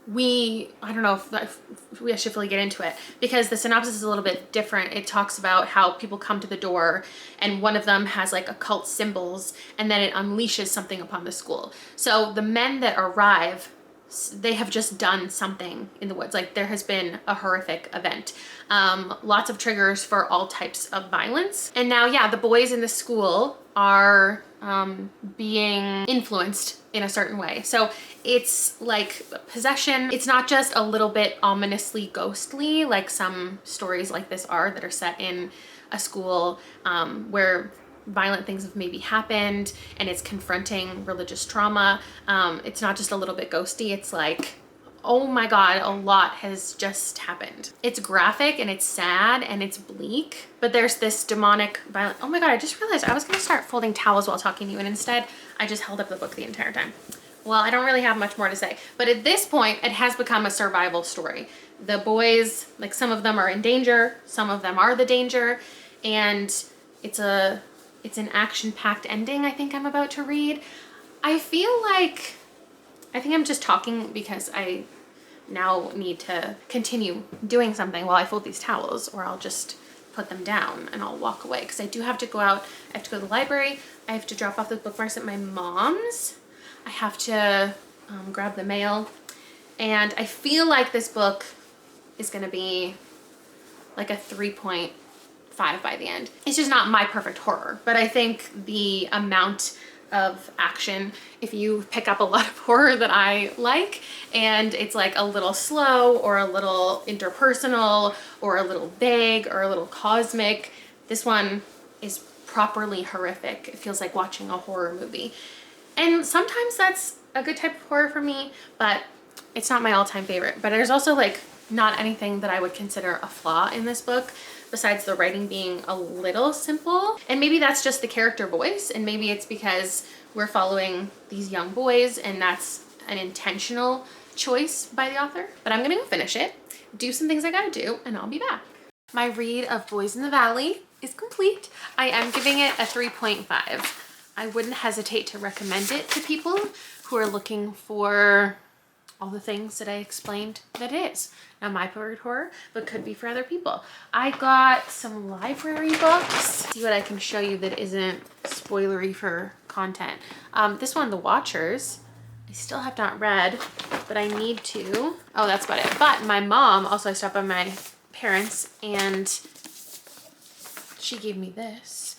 I don't know if we should really get into it, because the synopsis is a little bit different. It talks about how people come to the door and one of them has like occult symbols and then it unleashes something upon the school. So the men that arrive, they have just done something in the woods. Like there has been a horrific event. Lots of triggers for all types of violence. And now, yeah, the boys in the school are being influenced in a certain way. So it's like possession. It's not just a little bit ominously ghostly like some stories like this are that are set in a school where violent things have maybe happened and it's confronting religious trauma. It's not just a little bit ghosty. It's like, oh my God, a lot has just happened. It's graphic and it's sad and it's bleak, but there's this demonic violence. Oh my God, I just realized I was gonna start folding towels while talking to you and instead I just held up the book the entire time. Well, I don't really have much more to say, but at this point it has become a survival story. The boys, like some of them are in danger, some of them are the danger, and it's an action-packed ending I think I'm about to read. I think I'm just talking because I now need to continue doing something while I fold these towels, or I'll just put them down and I'll walk away because I do have to go out. I have to go to the library. I have to drop off the bookmarks at my mom's. I have to grab the mail. And I feel like this book is going to be like a 3.5 by the end. It's just not my perfect horror, but I think the amount of action, if you pick up a lot of horror that I like and it's like a little slow or a little interpersonal or a little vague or a little cosmic, this one is properly horrific. It feels like watching a horror movie. And sometimes that's a good type of horror for me, but it's not my all-time favorite. But there's also like not anything that I would consider a flaw in this book, besides the writing being a little simple. And maybe that's just the character voice, and maybe it's because we're following these young boys and that's an intentional choice by the author. But I'm gonna go finish it, do some things I gotta do, and I'll be back. My read of Boys in the Valley is complete. I am giving it a 3.5. I wouldn't hesitate to recommend it to people who are looking for all the things that I explained that it is. Now, my favorite horror, but could be for other people. I got some library books. See what I can show you that isn't spoilery for content. This one, The Watchers, I still have not read, but I need to. Oh, that's about it. But my mom, also I stopped by my parents and she gave me this.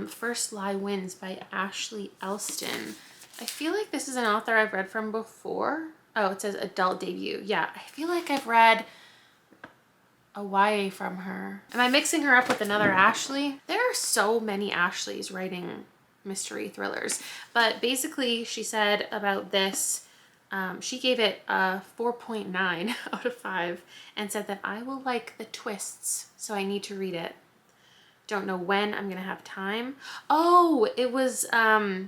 First Lie Wins by Ashley Elston. I feel like this is an author I've read from before. Oh, it says adult debut. Yeah, I feel like I've read a YA from her. Am I mixing her up with another Ashley? There are so many Ashleys writing mystery thrillers. But basically, she said about this, she gave it a 4.9 out of 5 and said that I will like the twists, so I need to read it. Don't know when I'm gonna have time. Oh, it was a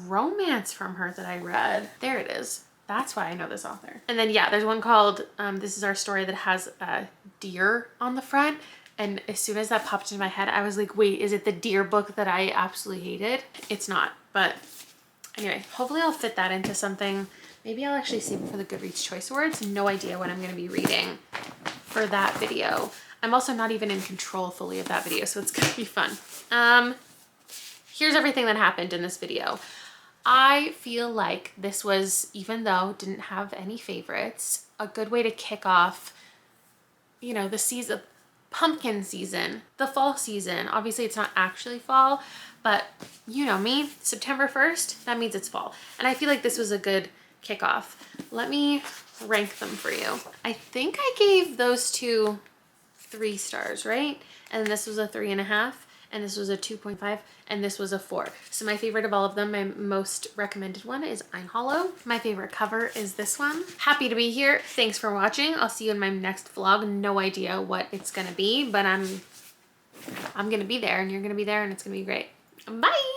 romance from her that I read. There it is. That's why I know this author. And then yeah, there's one called This Is Our Story that has a deer on the front. And as soon as that popped into my head, I was like, wait, is it the deer book that I absolutely hated? It's not, but anyway, hopefully I'll fit that into something. Maybe I'll actually save it for the Goodreads Choice Awards. No idea what I'm gonna be reading for that video. I'm also not even in control fully of that video, so it's gonna be fun. Here's everything that happened in this video. I feel like this was, even though it didn't have any favorites, a good way to kick off, you know, the season, pumpkin season, the fall season. Obviously it's not actually fall, but you know me, September 1st, that means it's fall. And I feel like this was a good kickoff. Let me rank them for you. I think I gave those two 3 stars, right? And this was a 3.5, and this was a 2.5, and this was a 4. So my favorite of all of them, my most recommended one, is Eynhallow. My favorite cover is this one. Happy to be here. Thanks for watching. I'll see you in my next vlog. No idea what it's gonna be, but I'm gonna be there, and you're gonna be there, and it's gonna be great. Bye!